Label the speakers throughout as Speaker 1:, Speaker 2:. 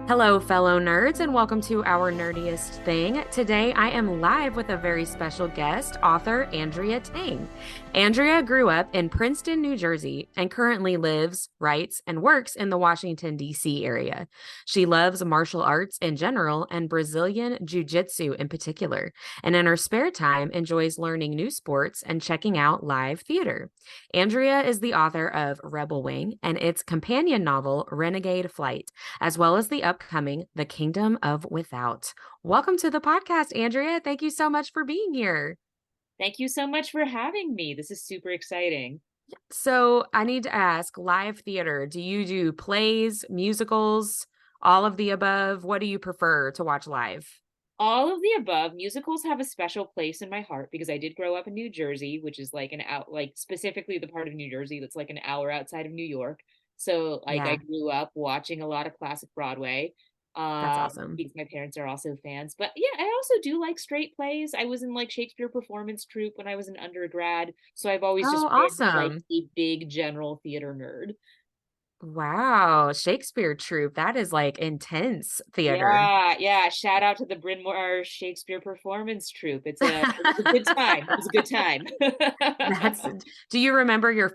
Speaker 1: Hello, fellow nerds, and welcome to Our Nerdiest Thing. Today, I am live with a very special guest, author Andrea Tang. Andrea grew up in Princeton, New Jersey, and currently lives, writes, and works in the Washington, D.C. area. She loves martial arts in general and Brazilian jiu-jitsu in particular, and in her spare time enjoys learning new sports and checking out live theater. Andrea is the author of Rebelwing and its companion novel, Renegade Flight, as well as the upcoming The Kingdom of Without. Welcome to the podcast, Andrea. Thank you so much for being here.
Speaker 2: Thank you so much for having me. This is super exciting.
Speaker 1: So, I need to ask, live theater, do you do plays, musicals, all of the above? What do you prefer to watch live?
Speaker 2: All of the above. Musicals have a special place in my heart because I did grow up in New Jersey, which is like specifically the part of New Jersey that's like an hour outside of New York. So I
Speaker 1: Yeah,
Speaker 2: grew up watching a lot of classic Broadway.
Speaker 1: that's awesome.
Speaker 2: Because my parents are also fans. But yeah, I also do like straight plays. I was in like Shakespeare performance troupe when I was an undergrad. So I've always
Speaker 1: Oh,
Speaker 2: just been like
Speaker 1: awesome.
Speaker 2: a big general theater nerd.
Speaker 1: Wow, Shakespeare troupe. That is like intense theater.
Speaker 2: Yeah, yeah. Shout out to the Bryn Mawr Shakespeare Performance Troupe. It was a good time. It was a good time.
Speaker 1: That's, do you remember your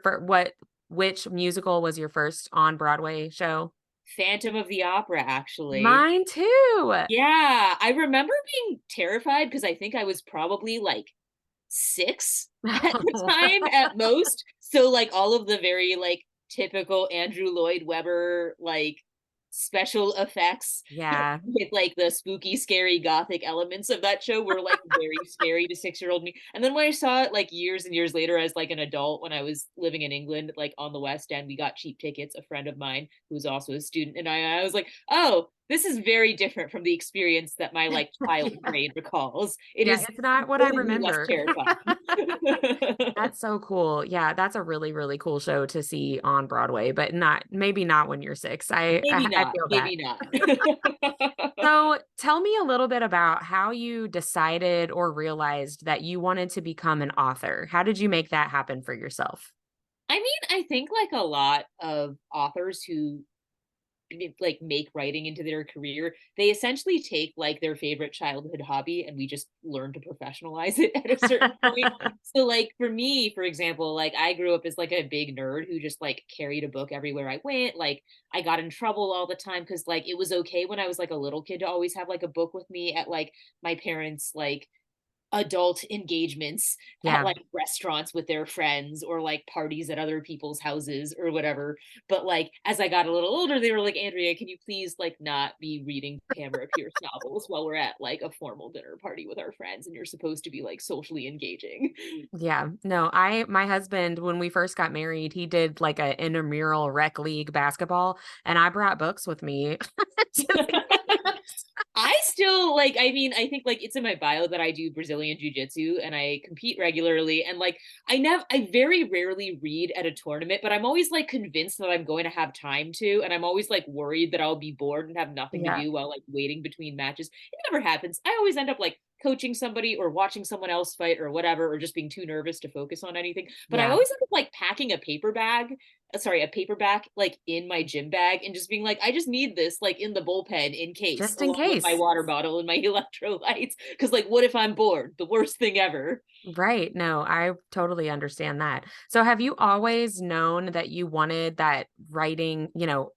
Speaker 1: which musical was your first on Broadway show?
Speaker 2: Phantom of the Opera, actually.
Speaker 1: Mine too.
Speaker 2: Yeah, I remember being terrified because I think I was probably like six at the time at most. So like all of the very like typical Andrew Lloyd Webber like special effects
Speaker 1: Yeah.
Speaker 2: with like the spooky, scary gothic elements of that show were like very scary to 6-year-old me. And then when I saw it like years and years later as like an adult when I was living in England, like on the West End, we got cheap tickets. A friend of mine who was also a student and I was like, oh, this is very different from the experience that my like child brain recalls. It
Speaker 1: Yeah,
Speaker 2: is
Speaker 1: it's not what I
Speaker 2: totally less
Speaker 1: remember.
Speaker 2: terrifying.
Speaker 1: That's so cool. Yeah, that's a really, really cool show to see on Broadway, but not maybe not when you're six.
Speaker 2: Maybe
Speaker 1: I
Speaker 2: not.
Speaker 1: feel that.
Speaker 2: Maybe not.
Speaker 1: So tell me a little bit about how you decided or realized that you wanted to become an author. How did you make that happen for yourself?
Speaker 2: I mean, I think like a lot of authors who like make writing into their career, they essentially take like their favorite childhood hobby and we just learn to professionalize it at a certain point. So like for me, for example, like I grew up as like a big nerd who just like carried a book everywhere I went. Like I got in trouble all the time because like it was okay when I was like a little kid to always have like a book with me at like my parents' like adult engagements at
Speaker 1: Yeah.
Speaker 2: like restaurants with their friends or like parties at other people's houses or whatever. But like as I got a little older, they were like, Andrea, can you please like not be reading Tamara Pierce novels while we're at like a formal dinner party with our friends and you're supposed to be like socially engaging?
Speaker 1: Yeah. No, my husband, when we first got married, he did like a intramural rec league basketball, and I brought books with me to the games.
Speaker 2: I still like, I mean, I think like it's in my bio that I do Brazilian jiu-jitsu and I compete regularly. And like, I very rarely read at a tournament, but I'm always like convinced that I'm going to have time to. And I'm always like worried that I'll be bored and have nothing to
Speaker 1: Yeah.
Speaker 2: do while like waiting between matches. It never happens. I always end up like coaching somebody or watching someone else fight or whatever, or just being too nervous to focus on anything. But I
Speaker 1: Yeah.
Speaker 2: always end up like packing a paper bag sorry, a paperback like in my gym bag and just being like, I just need this like in the bullpen in case,
Speaker 1: Just in
Speaker 2: along with my
Speaker 1: case.
Speaker 2: water bottle and my electrolytes. Cause like, what if I'm bored? The worst thing ever.
Speaker 1: Right. No, I totally understand that. So have you always known that you wanted that writing,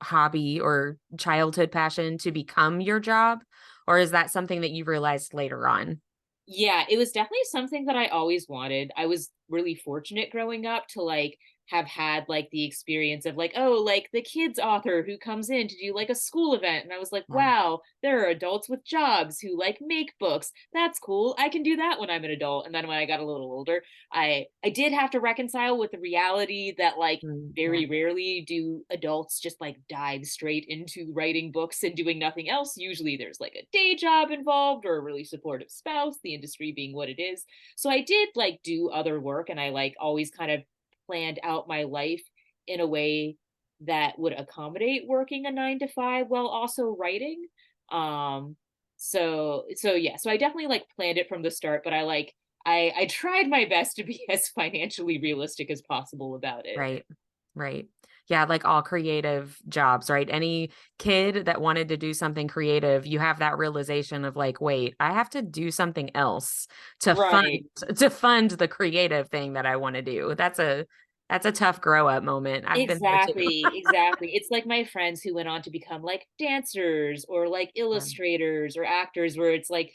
Speaker 1: hobby or childhood passion to become your job? Or is that something that you realized later on?
Speaker 2: Yeah, it was definitely something that I always wanted. I was really fortunate growing up to like have had like the experience of like, oh, like the kids author who comes in to do like a school event. And I was like,
Speaker 1: Yeah.
Speaker 2: wow, there are adults with jobs who like make books. That's cool. I can do that when I'm an adult. And then when I got a little older, I did have to reconcile with the reality that like
Speaker 1: Yeah.
Speaker 2: very rarely do adults just like dive straight into writing books and doing nothing else. Usually there's like a day job involved or a really supportive spouse, the industry being what it is. So I did like do other work and I like always kind of planned out my life in a way that would accommodate working a 9 to 5 while also writing. Um so yeah, so I definitely like planned it from the start, but I tried my best to be as financially realistic as possible about it.
Speaker 1: Right. Right. Yeah, like all creative jobs, right? Any kid that wanted to do something creative, you have that realization of like, wait, I have to do something else to fund
Speaker 2: Right.
Speaker 1: to fund the creative thing that I want to do. That's a tough grow up moment. I've been there too.
Speaker 2: Exactly, exactly. It's like my friends who went on to become like dancers or like
Speaker 1: Yeah.
Speaker 2: illustrators or actors, where it's like,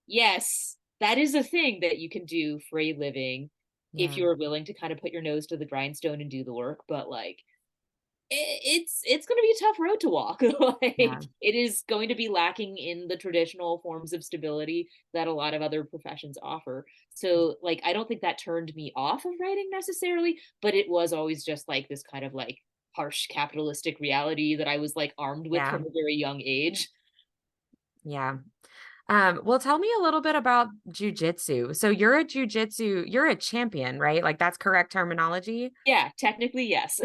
Speaker 2: yes, that is a thing that you can do for a living if
Speaker 1: Yeah.
Speaker 2: you're willing to kind of put your nose to the grindstone and do the work. But like, it's going to be a tough road to walk.
Speaker 1: Yeah.
Speaker 2: Like, it is going to be lacking in the traditional forms of stability that a lot of other professions offer. So like, I don't think that turned me off of writing necessarily, but it was always just like this kind of like harsh capitalistic reality that I was like armed with
Speaker 1: Yeah.
Speaker 2: from a very young age.
Speaker 1: Yeah. Well, tell me a little bit about jujitsu. So you're a champion, right? Like that's correct terminology.
Speaker 2: Yeah, technically yes.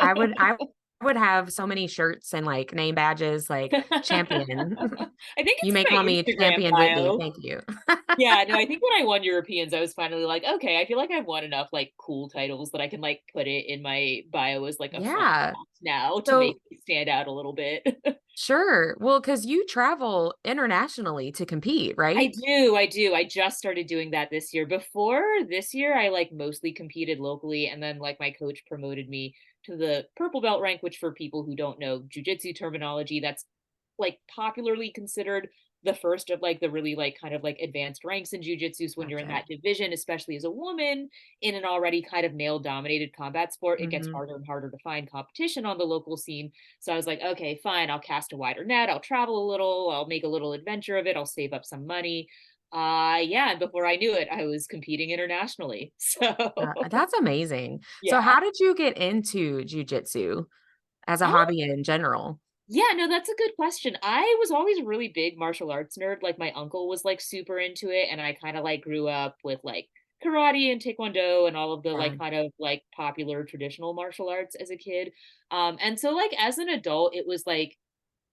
Speaker 1: I would have so many shirts and like name badges, like champion.
Speaker 2: I think
Speaker 1: You
Speaker 2: it's
Speaker 1: may
Speaker 2: in
Speaker 1: call
Speaker 2: my
Speaker 1: me
Speaker 2: Instagram
Speaker 1: Champion Whitney.
Speaker 2: bio.
Speaker 1: Thank you.
Speaker 2: Yeah, no, I think when I won Europeans, I was finally like, okay, I feel like I've won enough like cool titles that I can like put it in my bio as like a fun
Speaker 1: Yeah.
Speaker 2: fact now to make
Speaker 1: So
Speaker 2: me stand out a little bit.
Speaker 1: sure. Well, because you travel internationally to compete,
Speaker 2: I
Speaker 1: right?
Speaker 2: do, I do. I just started doing that this year. Before this year, I like mostly competed locally, and then like my coach promoted me to the purple belt rank, which for people who don't know jujitsu terminology, that's like popularly considered the first of like the really like kind of like advanced ranks in jujitsu. So when you're in
Speaker 1: Gotcha.
Speaker 2: that division, especially as a woman in an already kind of male dominated combat sport, it gets
Speaker 1: Hmm.
Speaker 2: harder and harder to find competition on the local scene. So I was like, okay, fine, I'll cast a wider net, I'll travel a little, I'll make a little adventure of it, I'll save up some money. Yeah, and before I knew it, I was competing internationally. So
Speaker 1: That's amazing. So
Speaker 2: yeah.
Speaker 1: how did you get into jujitsu as a
Speaker 2: Um,
Speaker 1: hobby in general?
Speaker 2: Yeah, no, that's a good question. I was always a really big martial arts nerd. Like my uncle was like super into it, and I kind of like grew up with like karate and taekwondo and all of the
Speaker 1: Yeah.
Speaker 2: like kind of like popular traditional martial arts as a kid. And so like as an adult, it was like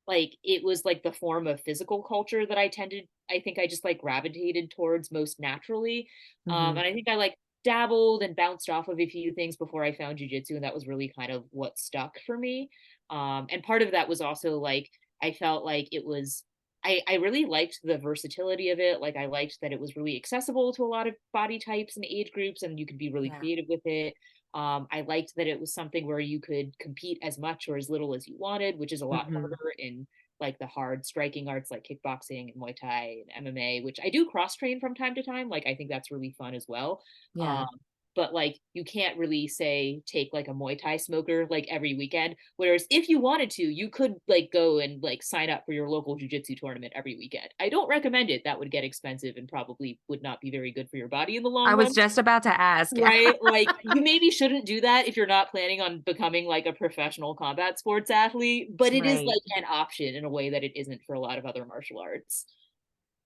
Speaker 2: the form of physical culture that I think I just like gravitated towards most naturally.
Speaker 1: Hmm.
Speaker 2: And I think I like dabbled and bounced off of a few things before I found jujitsu, and that was really kind of what stuck for me. And part of that was also like I felt like it was I really liked the versatility of it. Like I liked that it was really accessible to a lot of body types and age groups, and you could be really
Speaker 1: Yeah.
Speaker 2: creative with it. I liked that it was something where you could compete as much or as little as you wanted, which is a lot
Speaker 1: Hmm.
Speaker 2: harder in like the hard striking arts like kickboxing and Muay Thai and MMA, which I do cross train from time to time. Like I think that's really fun as well.
Speaker 1: Yeah.
Speaker 2: Um, but like you can't really say take like a Muay Thai smoker like every weekend. Whereas if you wanted to, you could like go and like sign up for your local jujitsu tournament every weekend. I don't recommend it. That would get expensive and probably would not be very good for your body in the long
Speaker 1: I was
Speaker 2: run.
Speaker 1: just about to ask. Yeah.
Speaker 2: Right? Like you maybe shouldn't do that if you're not planning on becoming like a professional combat sports athlete, but it is
Speaker 1: Right.
Speaker 2: like an option in a way that it isn't for a lot of other martial arts.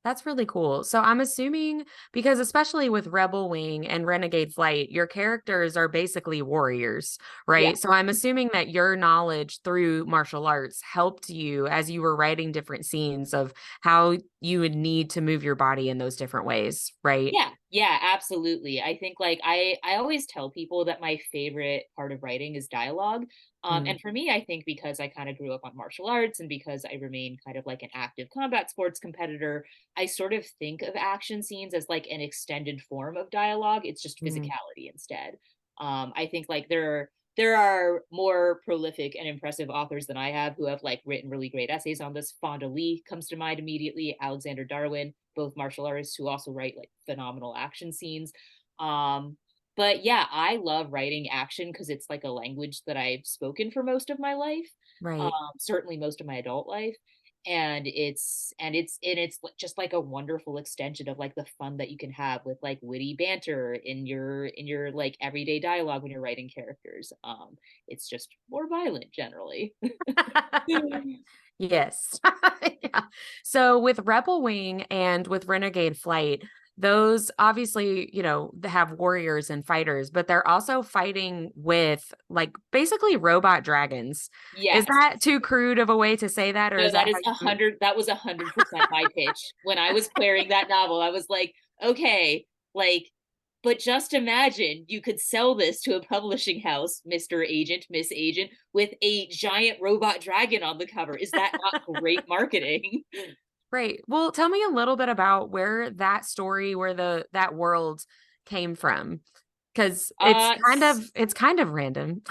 Speaker 1: That's really cool. So I'm assuming because especially with Rebelwing and Renegade Flight, your characters are basically warriors,
Speaker 2: Yeah.
Speaker 1: right? So I'm assuming that your knowledge through martial arts helped you as you were writing different scenes of how you would need to move your body in those different ways, right?
Speaker 2: Yeah, yeah, absolutely. I think like I always tell people that my favorite part of writing is dialogue.
Speaker 1: Mm,
Speaker 2: And for me, I think because I kind of grew up on martial arts and because I remain kind of like an active combat sports competitor, I sort of think of action scenes as like an extended form of dialogue. It's just
Speaker 1: mm,
Speaker 2: physicality instead. I think like there are more prolific and impressive authors than I have who have like written really great essays on this. Fonda Lee comes to mind immediately, Alexander Darwin, both martial artists who also write like phenomenal action scenes. Um, but yeah, I love writing action because it's like a language that I've spoken for most of my life,
Speaker 1: right.
Speaker 2: certainly most of my adult life. And it's just like a wonderful extension of like the fun that you can have with like witty banter in your like everyday dialogue when you're writing characters. It's just more violent generally.
Speaker 1: Yes. Yeah. So with Rebel Wing and with Renegade Flight, those obviously, they have warriors and fighters, but they're also fighting with like basically robot dragons. Is
Speaker 2: Yes.
Speaker 1: that too crude of a way to say that, or
Speaker 2: No,
Speaker 1: is that
Speaker 2: that is
Speaker 1: how you?
Speaker 2: that was 100% my pitch. When I was querying that novel, I was like, okay, like But just imagine you could sell this to a publishing house, Mr. Agent, Miss Agent, with a giant robot dragon on the cover. Is that not great marketing?
Speaker 1: Great. Well, tell me a little bit about where that story, where that world came from, because
Speaker 2: Uh
Speaker 1: it's kind of random,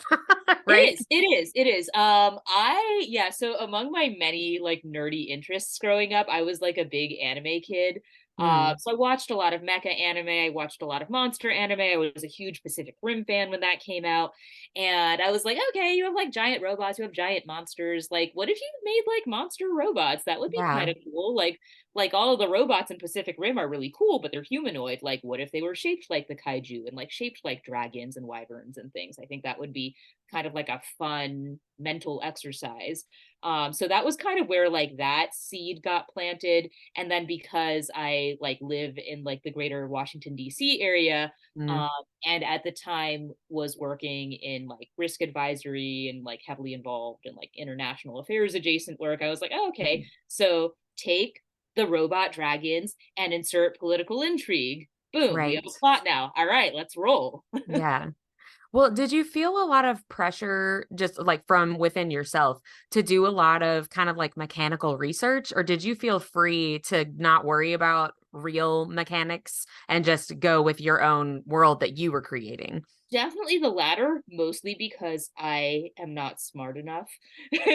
Speaker 2: It
Speaker 1: right?
Speaker 2: is. It is. It is. Yeah, so among my many like nerdy interests growing up, I was like a big anime kid.
Speaker 1: Mm,
Speaker 2: So I watched a lot of mecha anime, I watched a lot of monster anime. I was a huge Pacific Rim fan when that came out. And I was like, okay, you have like giant robots, you have giant monsters. Like, what if you made like monster robots? That would be
Speaker 1: yeah.
Speaker 2: kind of cool. Like all of the robots in Pacific Rim are really cool, but they're humanoid. Like, what if they were shaped like the kaiju and like shaped like dragons and wyverns and things? I think that would be kind of like a fun mental exercise. So that was kind of where like that seed got planted. And then because I like live in like the greater Washington, D.C. area,
Speaker 1: Mm,
Speaker 2: um, and at the time was working in like risk advisory and like heavily involved in like international affairs adjacent work, I was like, oh, okay,
Speaker 1: mm,
Speaker 2: so take the robot dragons and insert political intrigue. Boom, we have
Speaker 1: right.
Speaker 2: a plot now. All right, let's roll.
Speaker 1: Yeah. Well, did you feel a lot of pressure just like from within yourself to do a lot of kind of like mechanical research, or did you feel free to not worry about real mechanics and just go with your own world that you were creating?
Speaker 2: Definitely the latter, mostly because I am not smart enough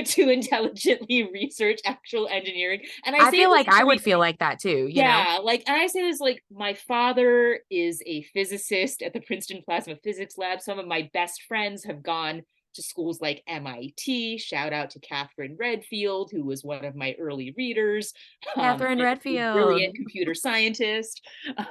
Speaker 2: to intelligently research actual engineering. And I
Speaker 1: I
Speaker 2: say
Speaker 1: feel
Speaker 2: this
Speaker 1: like I would
Speaker 2: very,
Speaker 1: feel like that too, you know?
Speaker 2: yeah, like, and I say this like my father is a physicist at the Princeton Plasma Physics Lab. Some of my best friends have gone to schools like MIT. Shout out to Catherine Redfield, who was one of my early readers,
Speaker 1: Catherine
Speaker 2: and a
Speaker 1: Redfield.
Speaker 2: brilliant computer scientist.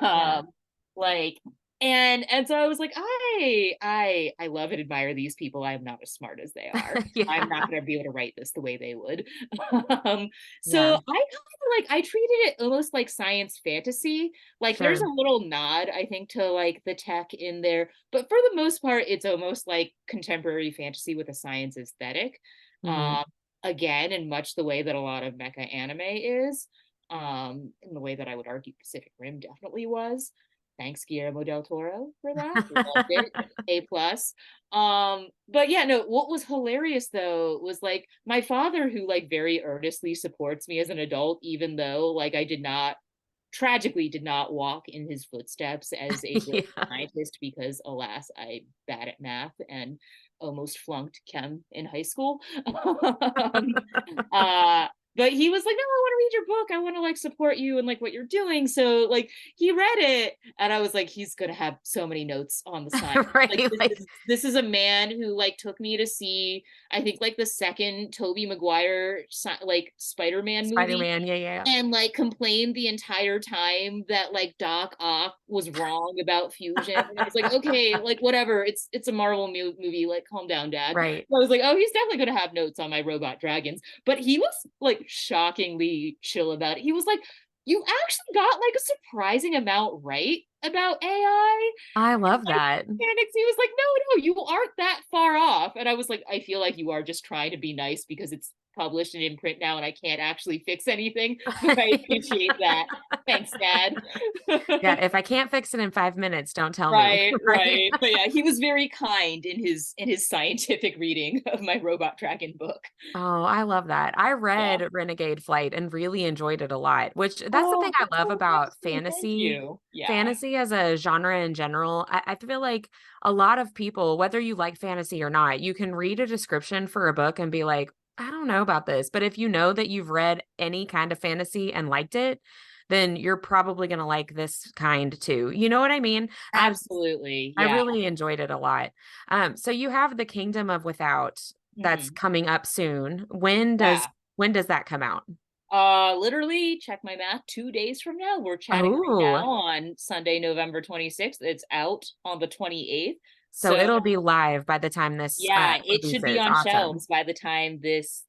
Speaker 1: Yeah.
Speaker 2: Um, like, and so I was like, I love and admire these people. I'm not as smart as they are. I'm not
Speaker 1: Yeah.
Speaker 2: going to be able to write this the way they would. So
Speaker 1: Yeah.
Speaker 2: I kind of like I treated it almost like science fantasy. Like there's a
Speaker 1: Sure.
Speaker 2: little nod, I think, to like the tech in there, but for the most part, it's almost like contemporary fantasy with a science aesthetic.
Speaker 1: Hmm.
Speaker 2: Um, Again, in much the way that a lot of mecha anime is, in the way that I would argue Pacific Rim definitely was. Thanks, Guillermo del Toro, for that. Loved it. A plus. But yeah, no, what was hilarious though was like my father, who like very earnestly supports me as an adult, even though like I did not tragically did not walk in his footsteps as a brilliant
Speaker 1: Yeah.
Speaker 2: scientist, because alas, I bad at math and almost flunked chem in high school. uh but he was like, no, I want to read your book, I want to like support you and like what you're doing. So like he read it and I was like, he's gonna have so many notes on the side. Like
Speaker 1: Right.
Speaker 2: this
Speaker 1: Like
Speaker 2: is this is a man who like took me to see, I think, like the second Tobey Maguire like Spider-Man movie,
Speaker 1: Spider-Man. Yeah. Yeah.
Speaker 2: and like complained the entire time that like Doc Ock was wrong about fusion. And I was like, okay, like whatever. It's a Marvel movie. Like, calm down, Dad.
Speaker 1: Right.
Speaker 2: So I was like, oh, he's definitely gonna have notes on my robot dragons. But he was like shockingly chill about it. He was like, you actually got like a surprising amount right about AI.
Speaker 1: I love that.
Speaker 2: Mechanics. He was like, no, you aren't that far off. And I was like, I feel like you are just trying to be nice because it's published and in print now and I can't actually fix anything. But I appreciate that. Thanks, Dad.
Speaker 1: Yeah, if I can't fix it in 5 minutes, don't tell me.
Speaker 2: Right,
Speaker 1: Right.
Speaker 2: right. But yeah, he was very kind in his scientific reading of my Robot Dragon book.
Speaker 1: Oh, I love that. I
Speaker 2: Yeah.
Speaker 1: read Renegade Flight and really enjoyed it a lot, which that's the thing
Speaker 2: Oh,
Speaker 1: I
Speaker 2: that's
Speaker 1: love
Speaker 2: so
Speaker 1: about
Speaker 2: nice. Thank
Speaker 1: fantasy.
Speaker 2: you. Yeah.
Speaker 1: Fantasy as a genre in general, I feel like a lot of people, whether you like fantasy or not, you can read a description for a book and be like, I don't know about this. But if you know that you've read any kind of fantasy and liked it, then you're probably going to like this kind too. You know what I mean?
Speaker 2: Absolutely.
Speaker 1: I
Speaker 2: Yeah.
Speaker 1: really enjoyed it a lot. So you have the Kingdom of Without that's
Speaker 2: Mhm.
Speaker 1: coming up soon.
Speaker 2: Yeah.
Speaker 1: When does that come out?
Speaker 2: Literally, check my math, 2 days from now. We're chatting right
Speaker 1: Oh,
Speaker 2: now on Sunday, November 26th. It's out on the 28th.
Speaker 1: so
Speaker 2: So
Speaker 1: it'll be live by the time this
Speaker 2: yeah, it should be
Speaker 1: releases.
Speaker 2: on
Speaker 1: Awesome.
Speaker 2: shelves by the time this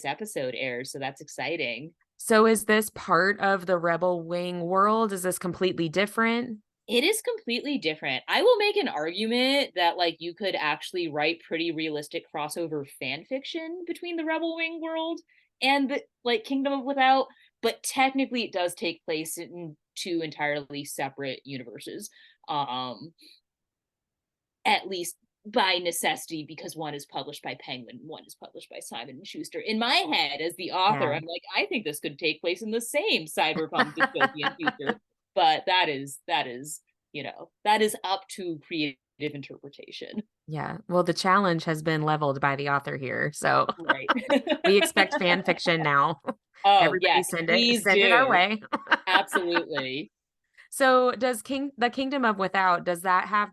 Speaker 2: episode airs. So that's exciting.
Speaker 1: So is this part of the Rebelwing world? Is this completely different?
Speaker 2: It is completely different. I will make an argument that like you could actually write pretty realistic crossover fan fiction between the Rebelwing world and the like Kingdom of Without, but technically it does take place in two entirely separate universes. um at least by necessity, because one is published by Penguin, one is published by Simon and Schuster. In my head, as the author,
Speaker 1: Yeah.
Speaker 2: I'm like, I think this could take place in the same cyberpunk dystopian future. But that is up to creative interpretation.
Speaker 1: Yeah. Well, the challenge has been leveled by the author here. So
Speaker 2: Right.
Speaker 1: we expect fan fiction now.
Speaker 2: Oh,
Speaker 1: Everybody
Speaker 2: yes, please
Speaker 1: send it our
Speaker 2: do.
Speaker 1: way.
Speaker 2: Absolutely.
Speaker 1: So does the Kingdom of Without, does that have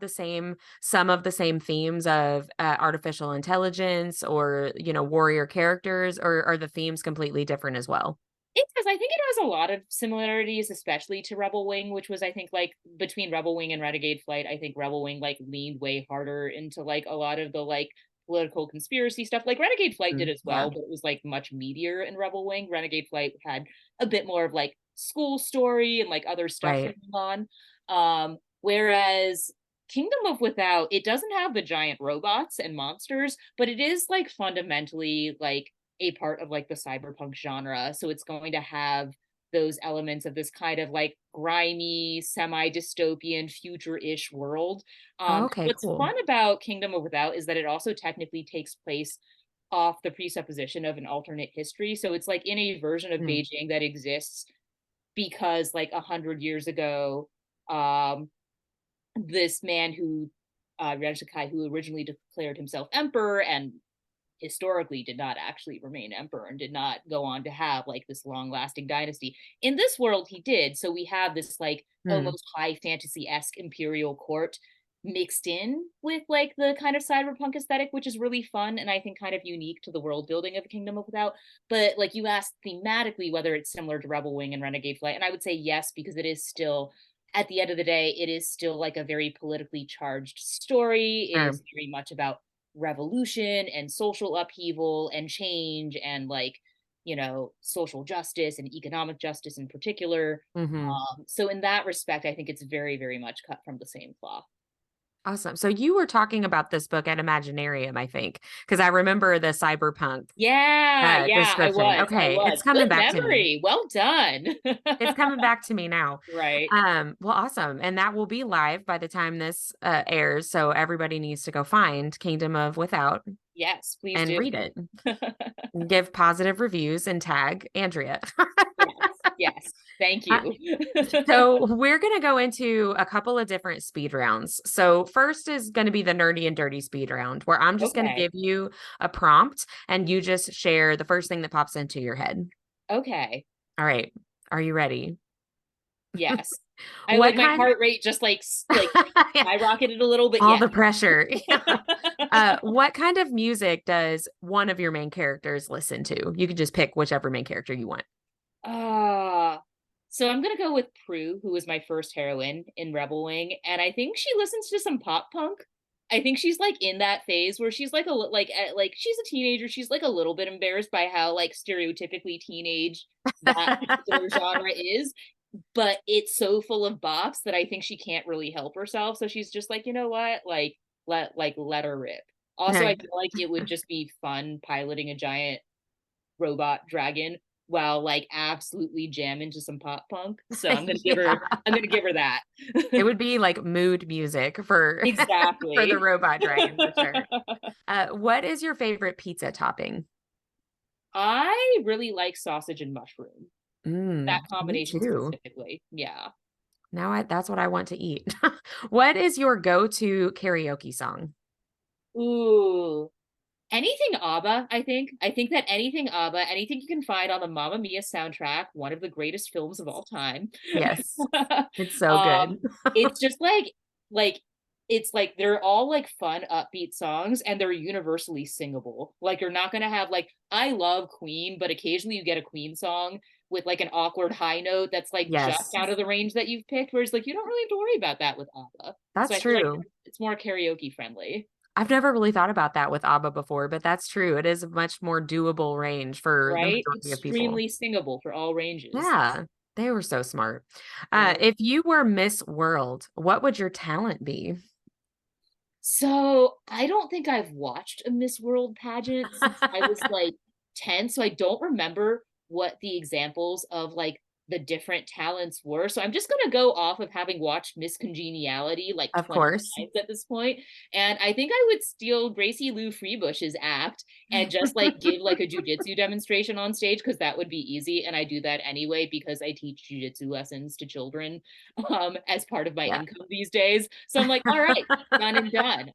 Speaker 1: some of the same themes of artificial intelligence or, warrior characters, or are the themes completely different as well?
Speaker 2: It does. I think it has a lot of similarities, especially to Rebelwing, which was, I think, like between Rebelwing and Renegade Flight. I think Rebelwing like leaned way harder into like a lot of the like political conspiracy stuff. Like Renegade Flight did
Speaker 1: Mm,
Speaker 2: as
Speaker 1: yeah.
Speaker 2: well, but it was like much meatier in Rebelwing. Renegade Flight had a bit more of like school story and like other stuff
Speaker 1: Right.
Speaker 2: going on. Whereas Kingdom of Without, it doesn't have the giant robots and monsters, but it is like fundamentally like a part of like the cyberpunk genre. So it's going to have those elements of this kind of like grimy, semi-dystopian, future-ish world.
Speaker 1: Oh, okay,
Speaker 2: What's
Speaker 1: cool.
Speaker 2: fun about Kingdom of Without is that it also technically takes place off the presupposition of an alternate history. So it's like in a version of
Speaker 1: Mm.
Speaker 2: Beijing that exists because like 100 years ago, um, this man who Renshkai, who originally declared himself emperor and historically did not actually remain emperor and did not go on to have like this long lasting dynasty. In this world, he did. So we have this like
Speaker 1: Mm.
Speaker 2: almost high fantasy esque imperial court mixed in with like the kind of cyberpunk aesthetic, which is really fun and I think kind of unique to the world building of Kingdom of Without. But like you asked thematically whether it's similar to Rebelwing and Renegade Flight, and I would say yes, because it is still, at the end of the day, it is still like a very politically charged story. It
Speaker 1: Sure.
Speaker 2: is very much about revolution and social upheaval and change and like social justice and economic justice in particular.
Speaker 1: Hmm.
Speaker 2: So in that respect, I think it's very, very much cut from the same cloth.
Speaker 1: Awesome. So you were talking about this book at Imaginarium, I think, because I remember the cyberpunk
Speaker 2: Yeah, I
Speaker 1: description.
Speaker 2: was. I
Speaker 1: Okay,
Speaker 2: was.
Speaker 1: it's coming
Speaker 2: Good
Speaker 1: back to me.
Speaker 2: memory. Well done.
Speaker 1: It's coming back to me now.
Speaker 2: Right.
Speaker 1: Well, awesome. And that will be live by the time this airs. So everybody needs to go find Kingdom of Without
Speaker 2: Yes, please
Speaker 1: and
Speaker 2: do.
Speaker 1: read it. Give positive reviews and tag Andrea.
Speaker 2: Yes. Yes. Thank
Speaker 1: Uh,
Speaker 2: you.
Speaker 1: So we're going to go into a couple of different speed rounds. So first is going to be the nerdy and dirty speed round, where I'm just going to
Speaker 2: Okay.
Speaker 1: give you a prompt and you just share the first thing that pops into your head.
Speaker 2: Okay.
Speaker 1: All right. Are you ready?
Speaker 2: Yes. I
Speaker 1: What
Speaker 2: like my
Speaker 1: kind?
Speaker 2: heart rate just like skyrocketed a little bit.
Speaker 1: All
Speaker 2: Yeah.
Speaker 1: the pressure. What kind of music does one of your main characters listen to? You could just pick whichever main character you want.
Speaker 2: Uh so I'm gonna go with Prue, who was my first heroine in Rebelwing, and I think she listens to some pop punk. I think she's like in that phase where she's like like she's a teenager. She's like a little bit embarrassed by how like stereotypically teenage that particular genre is, but it's so full of bops that I think she can't really help herself. So she's just like, you know what, let her rip. Also, I feel like it would just be fun piloting a giant robot dragon while like absolutely jam into some pop punk. So
Speaker 1: Yeah.
Speaker 2: I'm gonna give her that.
Speaker 1: It would be like mood music for for the
Speaker 2: Exactly.
Speaker 1: robot dragon for sure. What is your favorite pizza topping?
Speaker 2: I really like sausage and mushroom. That
Speaker 1: Me
Speaker 2: combination
Speaker 1: too.
Speaker 2: specifically. Yeah.
Speaker 1: That's what I want to eat. What is your go-to karaoke song?
Speaker 2: Ooh. Anything ABBA, I think. I think that anything ABBA, anything you can find on the Mamma Mia soundtrack, one of the greatest films of all time.
Speaker 1: Yes, it's so good.
Speaker 2: um, it's just like it's like they're all like fun, upbeat songs, and they're universally singable. Like you're not gonna have like I love Queen, but occasionally you get a Queen song with like an awkward high note that's like just
Speaker 1: Yes,
Speaker 2: out of the range that you've picked, whereas like you don't really have to worry about that with ABBA. So
Speaker 1: that's
Speaker 2: I feel like
Speaker 1: true.
Speaker 2: it's more karaoke friendly.
Speaker 1: I've never really thought about that with ABBA before, but that's true. It is a much more doable range for the
Speaker 2: Right?
Speaker 1: majority of people.
Speaker 2: Extremely singable for all ranges.
Speaker 1: Yeah, they were so smart.
Speaker 2: Right.
Speaker 1: If you were Miss World, what would your talent be?
Speaker 2: So I don't think I've watched a Miss World pageant since I was like 10. So I don't remember what the examples of like the different talents were. So I'm just going to go off of having watched Miss Congeniality like
Speaker 1: Of
Speaker 2: 20
Speaker 1: course.
Speaker 2: times at this point. And I think I would steal Gracie Lou Freebush's act and just like give like a jujitsu demonstration on stage, because that would be easy. And I do that anyway because I teach jujitsu lessons to children as part of my
Speaker 1: Yeah.
Speaker 2: income these days. So I'm like, all right, done and done.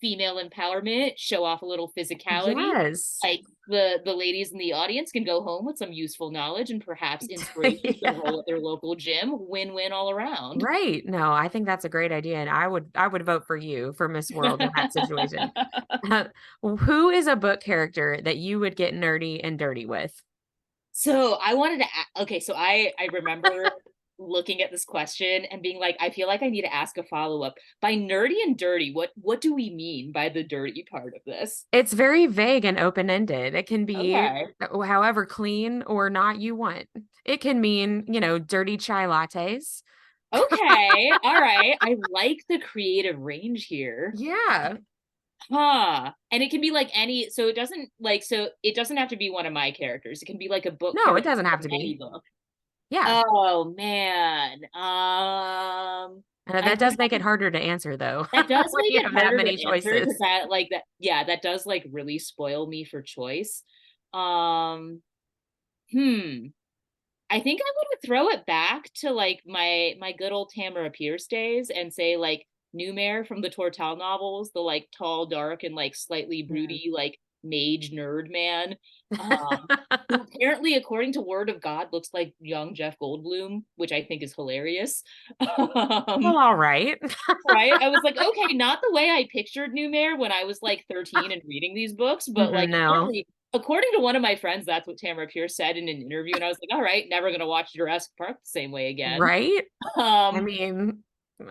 Speaker 2: Female empowerment, show off a little physicality.
Speaker 1: Yes.
Speaker 2: Like the ladies in the audience can go home with some useful knowledge and perhaps inspiration to
Speaker 1: Yeah.
Speaker 2: enroll at their local gym. Win-win all around.
Speaker 1: Right. No, I think that's a great idea. And I would vote for you for Miss World in that situation. Who is a book character that you would get nerdy and dirty with?
Speaker 2: So I wanted to okay, so I remember looking at this question and being like, I feel like I need to ask a follow-up. By nerdy and dirty, what do we mean by the dirty part of this?
Speaker 1: It's very vague and open-ended. It can be
Speaker 2: Okay.
Speaker 1: however clean or not you want. It can mean, dirty chai lattes.
Speaker 2: Okay. All right. I like the creative range here.
Speaker 1: Yeah.
Speaker 2: Huh. And it can be like any, so it doesn't have to be one of my characters. It can be like a book
Speaker 1: No, it
Speaker 2: character
Speaker 1: doesn't have
Speaker 2: from
Speaker 1: to
Speaker 2: any
Speaker 1: be.
Speaker 2: book.
Speaker 1: Yeah.
Speaker 2: Oh man.
Speaker 1: That does make it harder to answer though.
Speaker 2: That does
Speaker 1: When
Speaker 2: make
Speaker 1: you
Speaker 2: it
Speaker 1: have that
Speaker 2: harder
Speaker 1: many
Speaker 2: to answer because
Speaker 1: choices.
Speaker 2: that like that yeah, that does like really spoil me for choice. Um hmm. I think I'm gonna throw it back to like my good old Tamara Pierce days and say like Numair from the Tortal novels, the like tall, dark, and like slightly
Speaker 1: Mm.
Speaker 2: broody like mage nerd man. Who apparently, according to Word of God, looks like young Jeff Goldblum, which I think is hilarious.
Speaker 1: Well, all right.
Speaker 2: Right? I was like, okay, not the way I pictured Numair when I was like 13 and reading these books, but like
Speaker 1: No.
Speaker 2: apparently, according to one of my friends, that's what Tamara Pierce said in an interview, and I was like, all right, never gonna watch Jurassic Park the same way again.
Speaker 1: Right? I
Speaker 2: Um,
Speaker 1: mean,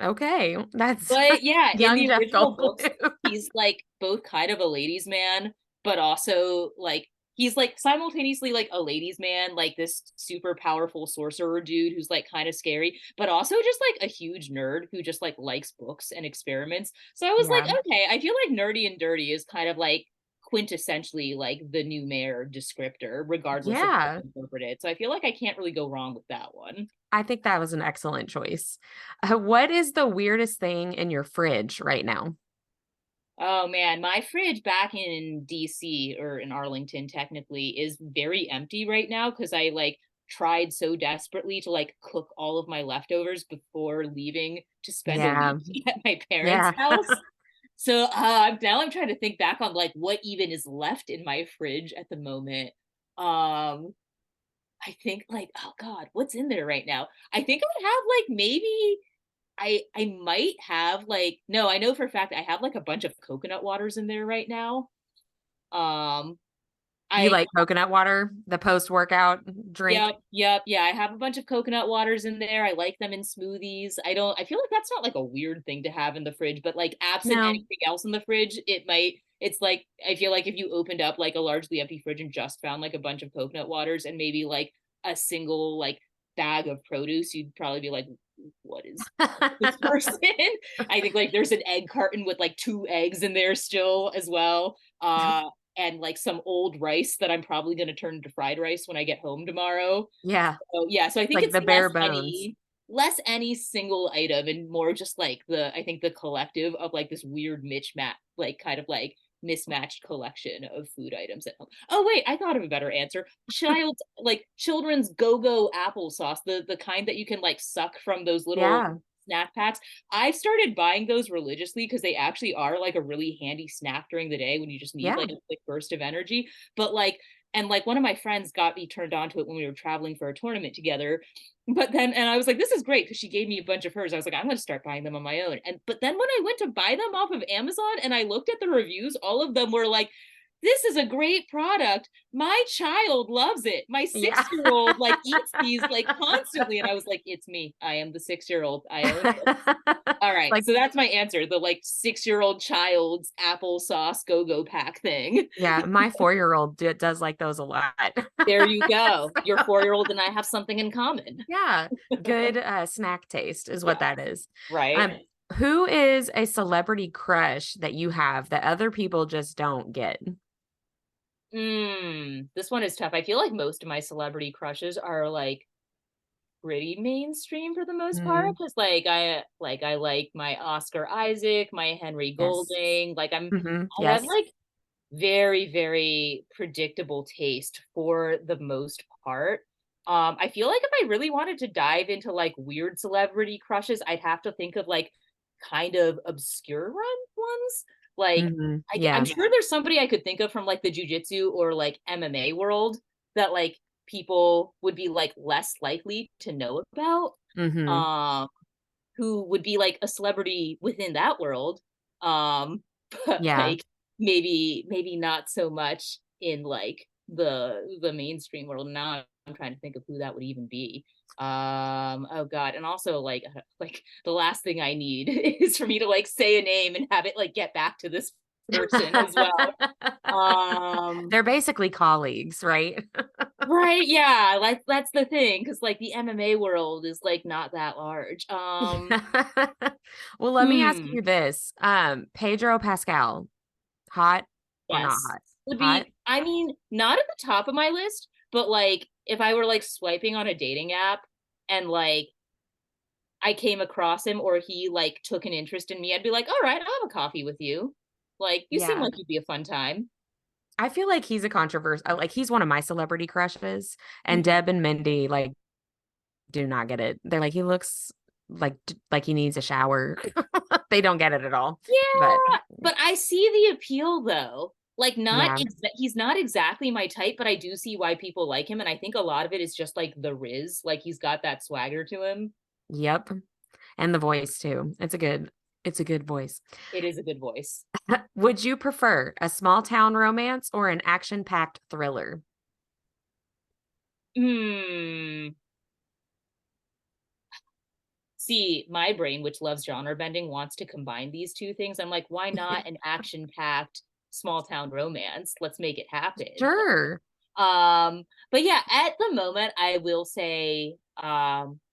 Speaker 1: okay. That's
Speaker 2: but yeah, in
Speaker 1: young
Speaker 2: the
Speaker 1: Jeff
Speaker 2: original books,
Speaker 1: Goldblum.
Speaker 2: he's like both kind of a ladies' man, but also like he's like simultaneously like a ladies' man, like this super powerful sorcerer dude who's like kind of scary, but also just like a huge nerd who just like likes books and experiments. So I was like,
Speaker 1: Yeah.
Speaker 2: okay, I feel like nerdy and dirty is kind of like quintessentially like the new mayor descriptor, regardless of how
Speaker 1: Yeah.
Speaker 2: you interpret it. So I feel like I can't really go wrong with that one.
Speaker 1: I think that was an excellent choice. What is the weirdest thing in your fridge right now?
Speaker 2: Oh man, my fridge back in DC or in Arlington technically is very empty right now because I like tried so desperately to like cook all of my leftovers before leaving to spend a
Speaker 1: Yeah.
Speaker 2: week at my parents'
Speaker 1: Yeah.
Speaker 2: house. So now I'm trying to think back on like what even is left in my fridge at the moment. Um I think like, oh God, what's in there right now? I think I would have like maybe I might have like no, I know for a fact I have like a bunch of coconut waters in there right now. Um
Speaker 1: You
Speaker 2: I
Speaker 1: like coconut water, the post-workout drink?
Speaker 2: yep, yeah, I have a bunch of coconut waters in there. I like them in smoothies. I feel like that's not like a weird thing to have in the fridge, but like absent
Speaker 1: No.
Speaker 2: anything else in the fridge, it's like I feel like if you opened up like a largely empty fridge and just found like a bunch of coconut waters and maybe like a single like bag of produce, you'd probably be like, what is this person? I think like there's an egg carton with like 2 eggs in there still as well. And like some old rice that I'm probably going to turn into fried rice when I get home tomorrow.
Speaker 1: Yeah.
Speaker 2: So yeah, so I think
Speaker 1: Like
Speaker 2: it's
Speaker 1: the bare bones.
Speaker 2: less any single item and more just like I think the collective of like this weird mismatch, like kind of like mismatched collection of food items at home. Oh wait, I thought of a better answer. Children's go-go applesauce, the kind that you can like suck from those little
Speaker 1: Yeah.
Speaker 2: snack packs. I've started buying those religiously because they actually are like a really handy snack during the day when you just need
Speaker 1: Yeah.
Speaker 2: like a quick burst of energy. But like and like one of my friends got me turned on to it when we were traveling for a tournament together. But then, and I was like, this is great because she gave me a bunch of hers. I was like, I'm going to start buying them on my own. But then when I went to buy them off of Amazon and I looked at the reviews, all of them were like, this is a great product. My child loves it. My six
Speaker 1: Yeah.
Speaker 2: year old like eats these like constantly. And I was like, it's me. I am the 6 year old. I own it. All right.
Speaker 1: Like,
Speaker 2: So that's my answer. The like 6 year old child's applesauce go-go pack thing.
Speaker 1: yeah, my 4-year-old does like those a lot.
Speaker 2: There you go. Your 4 year old and I have something in common.
Speaker 1: Yeah, good snack taste is what
Speaker 2: Yeah.
Speaker 1: that is.
Speaker 2: Right.
Speaker 1: Who is a celebrity crush that you have that other people just don't get?
Speaker 2: This one is tough. I feel like most of my celebrity crushes are like pretty mainstream for the most part,
Speaker 1: Mm,
Speaker 2: because I like my Oscar Isaac, my Henry
Speaker 1: yes.
Speaker 2: Golding. I have
Speaker 1: Yes.
Speaker 2: like very, very predictable taste for the most part. I feel like if I really wanted to dive into like weird celebrity crushes, I'd have to think of like kind of obscure ones. Like I'm
Speaker 1: Yeah.
Speaker 2: sure there's somebody I could think of from like the jiu-jitsu or like MMA world that like people would be like less likely to know about.
Speaker 1: Hmm.
Speaker 2: Um, who would be like a celebrity within that world. Um, but
Speaker 1: Yeah.
Speaker 2: like maybe not so much in like the mainstream world. Now I'm trying to think of who that would even be. Oh god, and also like the last thing I need is for me to like say a name and have it like get back to this person as well.
Speaker 1: They're basically colleagues, right?
Speaker 2: Right, yeah, like that's the thing, because like the MMA world is like not that large.
Speaker 1: Well, let me ask
Speaker 2: Hmm.
Speaker 1: you this. Pedro Pascal, hot or not
Speaker 2: Yes.
Speaker 1: hot?
Speaker 2: Would
Speaker 1: Hot?
Speaker 2: be, I mean, not at the top of my list, but like if I were like swiping on a dating app and like I came across him or he like took an interest in me, I'd be like, all right, I'll have a coffee with you. Like, you seem
Speaker 1: Yeah.
Speaker 2: like you'd be a fun time.
Speaker 1: I feel like he's a controversy. Like he's one of my celebrity crushes, and
Speaker 2: Mhm.
Speaker 1: Deb and Mindy like do not get it. They're like he looks like he needs a shower. They don't get it at all. But
Speaker 2: Yeah, but I see the appeal though. Like,
Speaker 1: yeah,
Speaker 2: he's not exactly my type, but I do see why people like him. And I think a lot of it is just like the Riz. Like, he's got that swagger to him.
Speaker 1: yep. And the voice too. It's a good voice.
Speaker 2: It is a good voice.
Speaker 1: Would you prefer a small town romance or an action-packed thriller?
Speaker 2: Hmm. See, my brain, which loves genre bending, wants to combine these two things. I'm like, why not an action packed small town romance? Let's make it happen.
Speaker 1: Sure.
Speaker 2: But yeah, at the moment, I will say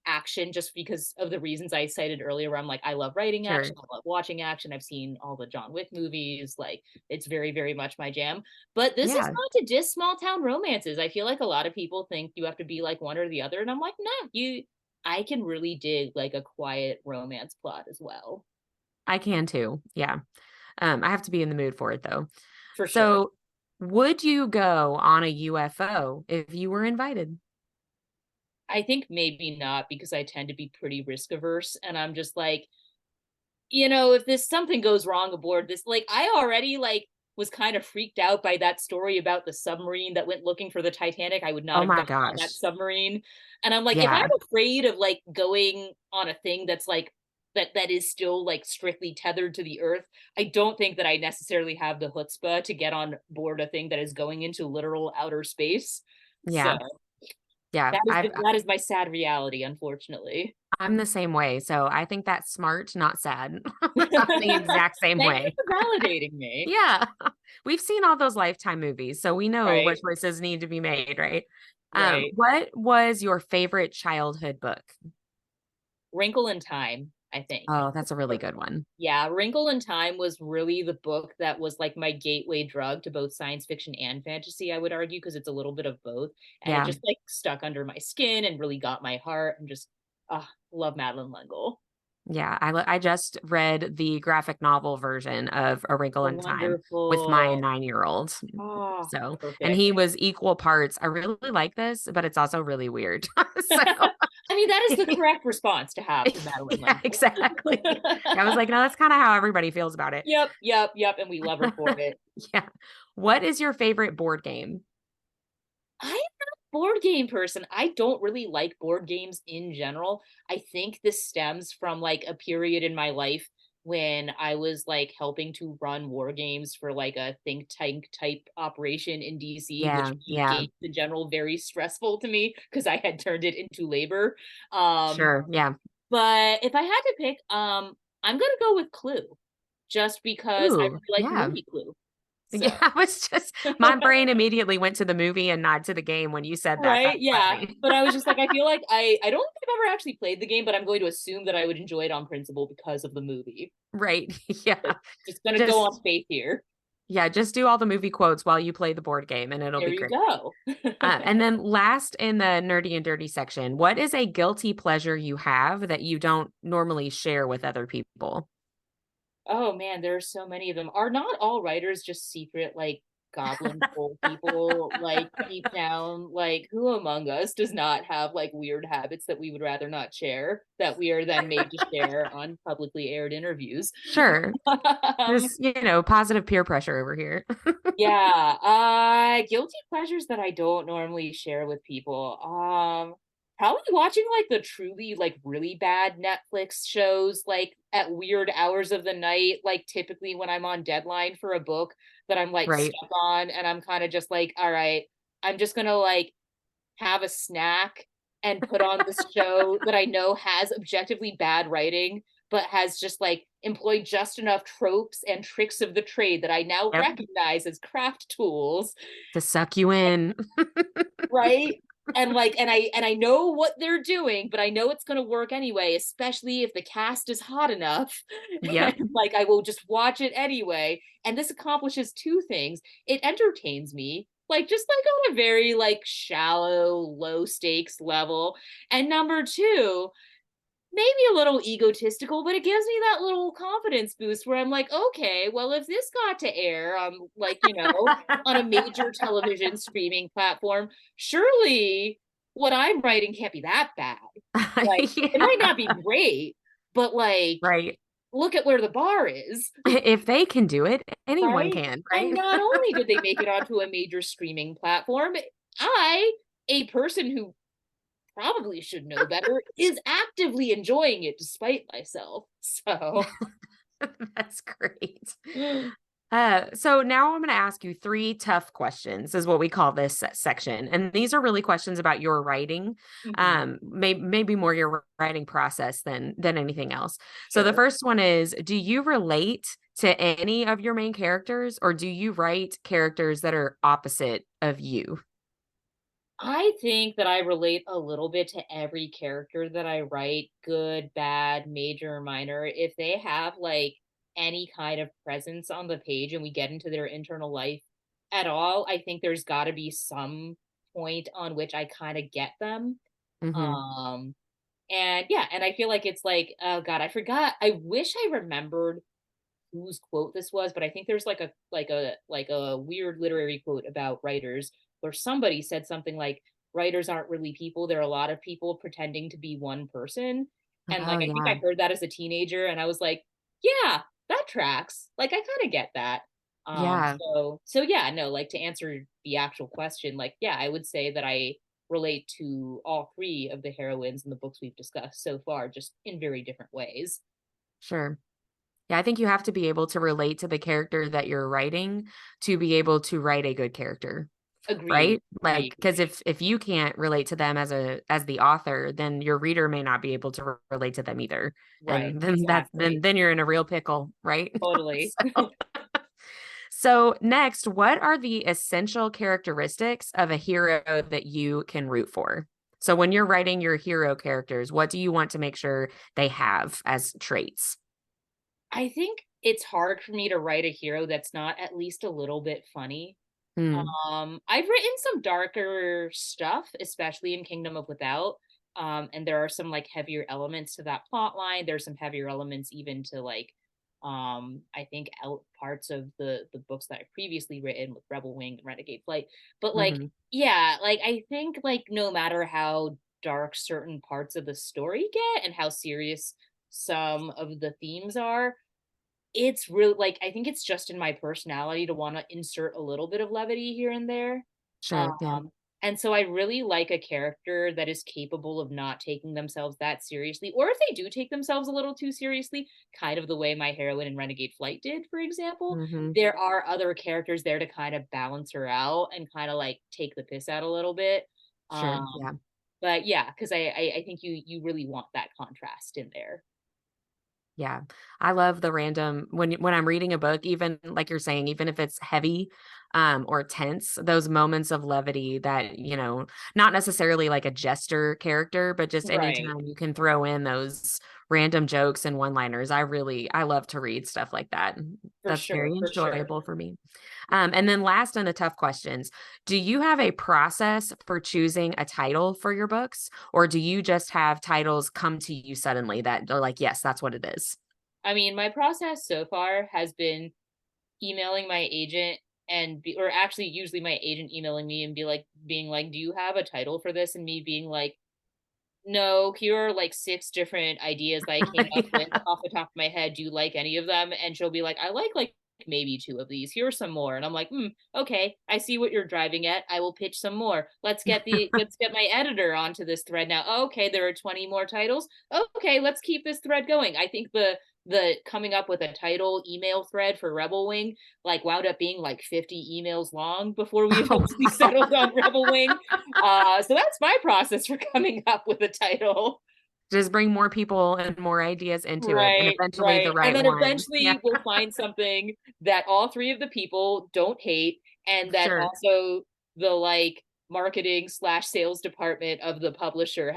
Speaker 2: action, just because of the reasons I cited earlier, where I'm like, I love writing
Speaker 1: Sure.
Speaker 2: action, I love watching action. I've seen all the John Wick movies, like it's very, very much my jam. But this is
Speaker 1: Yeah,
Speaker 2: not to diss small town romances. I feel like a lot of people think you have to be like one or the other, and I'm like, no, I can really dig like a quiet romance plot as well.
Speaker 1: I can too. Yeah. I have to be in the mood for it though.
Speaker 2: For sure.
Speaker 1: So, would you go on a UFO if you were invited?
Speaker 2: I think maybe not, because I tend to be pretty risk averse, and I'm just like, you know, if this something goes wrong aboard this, like I already like was kind of freaked out by that story about the submarine that went looking for the Titanic. I would not
Speaker 1: Oh
Speaker 2: have
Speaker 1: my
Speaker 2: gone on that
Speaker 1: gosh.
Speaker 2: submarine. And I'm like, if I'm
Speaker 1: Yeah.
Speaker 2: afraid of like going on a thing that's like that is still like strictly tethered to the earth, I don't think that I necessarily have the chutzpah to get on board a thing that is going into literal outer space. So
Speaker 1: Yeah. Yeah.
Speaker 2: that is my sad reality, unfortunately.
Speaker 1: I'm the same way. So, I think that's smart, not sad. I'm the exact same
Speaker 2: Thank you
Speaker 1: way.
Speaker 2: for validating me.
Speaker 1: Yeah. We've seen all those Lifetime movies, so we know what
Speaker 2: Right,
Speaker 1: choices need to be made, right?
Speaker 2: right.
Speaker 1: What was your favorite childhood book?
Speaker 2: Wrinkle in Time, I think.
Speaker 1: Oh, that's a really good one.
Speaker 2: Yeah, Wrinkle in Time was really the book that was like my gateway drug to both science fiction and fantasy, I would argue, because it's a little bit of both. And it
Speaker 1: Yeah.
Speaker 2: just like stuck under my skin and really got my heart, and just love Madeline L'Engle.
Speaker 1: Yeah, I just read the graphic novel version of A Wrinkle in Time with my
Speaker 2: Wonderful.
Speaker 1: 9-year-old.
Speaker 2: Oh,
Speaker 1: So, and
Speaker 2: perfect.
Speaker 1: he was equal parts. I really like this, but it's also really weird. So,
Speaker 2: I mean, that is the correct response to have to Madeline
Speaker 1: yeah,
Speaker 2: L'Engle.
Speaker 1: exactly. I was like, no, that's kind of how everybody feels about it.
Speaker 2: Yep, yep, yep. And we love her for it.
Speaker 1: Yeah. What is your favorite board game?
Speaker 2: I'm not a board game person. I don't really like board games in general. I think this stems from like a period in my life when I was like helping to run war games for like a think tank type operation in DC, which
Speaker 1: Yeah,
Speaker 2: made
Speaker 1: yeah,
Speaker 2: games in general very stressful to me because I had turned it into labor. Um,
Speaker 1: sure. Yeah.
Speaker 2: but if I had to pick, I'm gonna go with Clue, just because I
Speaker 1: Ooh,
Speaker 2: really like the
Speaker 1: yeah.
Speaker 2: movie Clue.
Speaker 1: Yeah,
Speaker 2: So
Speaker 1: I was just my brain immediately went to the movie and not to the game when you said that.
Speaker 2: right,
Speaker 1: That's
Speaker 2: yeah.
Speaker 1: funny.
Speaker 2: But I was just like, I feel like I don't think I've ever actually played the game, but I'm going to assume that I would enjoy it on principle because of the movie.
Speaker 1: Right. Yeah.
Speaker 2: Just gonna go on
Speaker 1: Just
Speaker 2: faith here.
Speaker 1: Yeah, just do all the movie quotes while you play the board game and it'll
Speaker 2: There
Speaker 1: be
Speaker 2: you
Speaker 1: great.
Speaker 2: go.
Speaker 1: And then last in the nerdy and dirty section, what is a guilty pleasure you have that you don't normally share with other people?
Speaker 2: Oh man, there are so many of them. Are not all writers just secret like goblin hole people? Like deep down, like who among us does not have like weird habits that we would rather not share, that we are then made to share on publicly aired interviews?
Speaker 1: Sure.
Speaker 2: um,
Speaker 1: Just, positive peer pressure over here.
Speaker 2: yeah, guilty pleasures that I don't normally share with people. Probably watching like the truly like really bad Netflix shows like at weird hours of the night, like typically when I'm on deadline for a book that I'm like
Speaker 1: Right.
Speaker 2: stuck on and I'm kind of just like, all right, I'm just gonna like have a snack and put on this show that I know has objectively bad writing, but has just like employed just enough tropes and tricks of the trade that I now
Speaker 1: Yep.
Speaker 2: recognize as craft tools,
Speaker 1: To suck you in.
Speaker 2: right? And I know what they're doing, but I know it's going to work anyway, especially if the cast is hot enough. And
Speaker 1: Yep.
Speaker 2: like I will just watch it anyway. And this accomplishes two things. It entertains me, like just like on a very like shallow, low stakes level. And number two, maybe a little egotistical, but it gives me that little confidence boost where I'm like, okay, well, if this got to air on like, on a major television streaming platform, surely what I'm writing can't be that bad. Like, it might
Speaker 1: Yeah.
Speaker 2: not be great, but like,
Speaker 1: Right.
Speaker 2: look at where the bar is,
Speaker 1: If they can do it, anyone
Speaker 2: right?
Speaker 1: can,
Speaker 2: And
Speaker 1: right?
Speaker 2: not only did they make it onto a major streaming platform, I, a person who probably should know better, is actively enjoying it despite myself. So,
Speaker 1: That's great. So now I'm going to ask you three tough questions, is what we call this section. And these are really questions about your writing,
Speaker 2: mhm,
Speaker 1: maybe more your writing process than anything else. So the
Speaker 2: sure.
Speaker 1: first one is, do you relate to any of your main characters, or do you write characters that are opposite of you?
Speaker 2: I think that I relate a little bit to every character that I write, good, bad, major, minor. If they have like any kind of presence on the page and we get into their internal life at all, I think there's got to be some point on which I kind of get them.
Speaker 1: Hmm.
Speaker 2: Um and yeah, and I feel like it's like, oh god, I forgot. I wish I remembered whose quote this was, but I think there's like a weird literary quote about writers where somebody said something like writers aren't really people, they're a lot of people pretending to be one person. And
Speaker 1: Oh,
Speaker 2: like I think
Speaker 1: yeah.
Speaker 2: I heard that as a teenager and I was like, yeah, that tracks. Like I kind of get that.
Speaker 1: Yeah.
Speaker 2: So yeah, no, like to answer the actual question, like yeah, I would say that I relate to all three of the heroines in the books we've discussed so far, just in very different ways.
Speaker 1: Sure. Yeah, I think you have to be able to relate to the character that you're writing to be able to write a good character,
Speaker 2: Agreed.
Speaker 1: right?
Speaker 2: I
Speaker 1: Like, because
Speaker 2: agree.
Speaker 1: if you can't relate to them as the author, then your reader may not be able to relate to them either,
Speaker 2: Right,
Speaker 1: and then that's then
Speaker 2: exactly.
Speaker 1: then you're in a real pickle, right?
Speaker 2: Totally.
Speaker 1: So next, what are the essential characteristics of a hero that you can root for? So when you're writing your hero characters, what do you want to make sure they have as traits?
Speaker 2: I think it's hard for me to write a hero that's not at least a little bit funny.
Speaker 1: Hmm.
Speaker 2: I've written some darker stuff, especially in Kingdom of Without. And there are some like heavier elements to that plot line. There's some heavier elements even to like I think out parts of the books that I've previously written with Rebelwing and Renegade Flight. But like,
Speaker 1: Hmm.
Speaker 2: yeah, like I think like no matter how dark certain parts of the story get and how serious some of the themes are, it's really like I think it's just in my personality to want to insert a little bit of levity here and there.
Speaker 1: Sure. Yeah.
Speaker 2: Um, and so I really like a character that is capable of not taking themselves that seriously, or if they do take themselves a little too seriously, kind of the way my heroine in Renegade Flight did, for example,
Speaker 1: Hmm.
Speaker 2: there are other characters there to kind of balance her out and kind of like take the piss out a little bit.
Speaker 1: Sure.
Speaker 2: Um,
Speaker 1: Yeah.
Speaker 2: but yeah, because I think you really want that contrast in there.
Speaker 1: Yeah. I love the random when I'm reading a book, even like you're saying, even if it's heavy or tense, those moments of levity that, not necessarily like a jester character, but just
Speaker 2: Right.
Speaker 1: anytime you can throw in those random jokes and one-liners. I love to read stuff like that.
Speaker 2: For
Speaker 1: That's
Speaker 2: sure,
Speaker 1: very
Speaker 2: for sure.
Speaker 1: enjoyable for me. And then last on the tough questions, do you have a process for choosing a title for your books, or do you just have titles come to you suddenly that are like, yes, that's what it is?
Speaker 2: I mean, my process so far has been emailing my agent or actually usually my agent emailing me and being like, do you have a title for this? And me being like, no, here are like six different ideas that I came up with
Speaker 1: Yeah.
Speaker 2: off the top of my head. Do you like any of them? And she'll be like, I like maybe two of these. Here are some more. And I'm like, okay, I see what you're driving at. I will pitch some more. Let's get my editor onto this thread now. Okay, there are 20 more titles. Okay, let's keep this thread going. I think the coming up with a title email thread for Rebelwing like wound up being like 50 emails long before we
Speaker 1: Oh,
Speaker 2: eventually settled
Speaker 1: wow.
Speaker 2: on Rebelwing. So that's my process for coming up with a title.
Speaker 1: Just bring more people and more ideas into it, and
Speaker 2: Right,
Speaker 1: eventually the
Speaker 2: right. And
Speaker 1: right
Speaker 2: then
Speaker 1: one. Yeah,
Speaker 2: eventually we'll find something that all three of the people don't hate and that
Speaker 1: sure.
Speaker 2: also the like marketing slash sales department of the publishing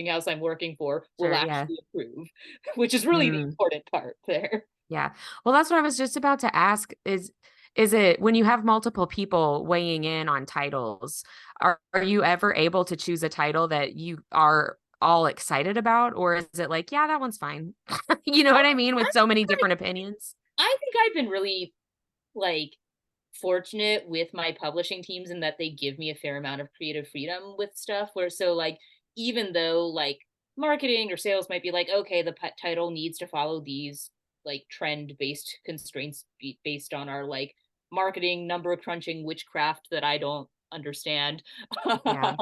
Speaker 2: house I'm working for will
Speaker 1: Sure. Yeah.
Speaker 2: actually approve, which is really the
Speaker 1: Mm,
Speaker 2: important part there.
Speaker 1: yeah. Well, that's what I was just about to ask is it when you have multiple people weighing in on titles, are you ever able to choose a title that you are all excited about, or is it like, yeah, that one's fine? You know what I mean? With so many different opinions.
Speaker 2: I think I've been really like fortunate with my publishing teams in that they give me a fair amount of creative freedom with stuff where so like even though like marketing or sales might be like okay the title needs to follow these like trend based constraints based on our like marketing number crunching witchcraft that I don't understand.
Speaker 1: Yeah.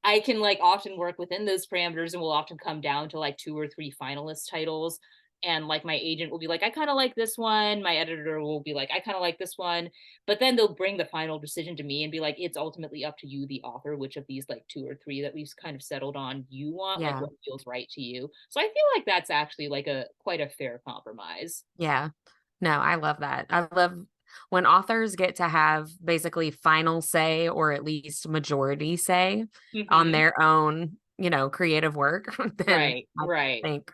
Speaker 2: I can like often work within those parameters and will often come down to like two or three finalist titles and like my agent will be like I kind of like this one, my editor will be like I kind of like this one, but then they'll bring the final decision to me and be like it's ultimately up to you the author which of these like two or three that we've kind of settled on you want like
Speaker 1: Yeah.
Speaker 2: what feels right to you. So I feel like that's actually like a quite a fair compromise.
Speaker 1: Yeah. No, I love that. I love when authors get to have basically final say or at least majority say on
Speaker 2: Hmm.
Speaker 1: their own, creative work, then
Speaker 2: Right,
Speaker 1: I
Speaker 2: right.
Speaker 1: think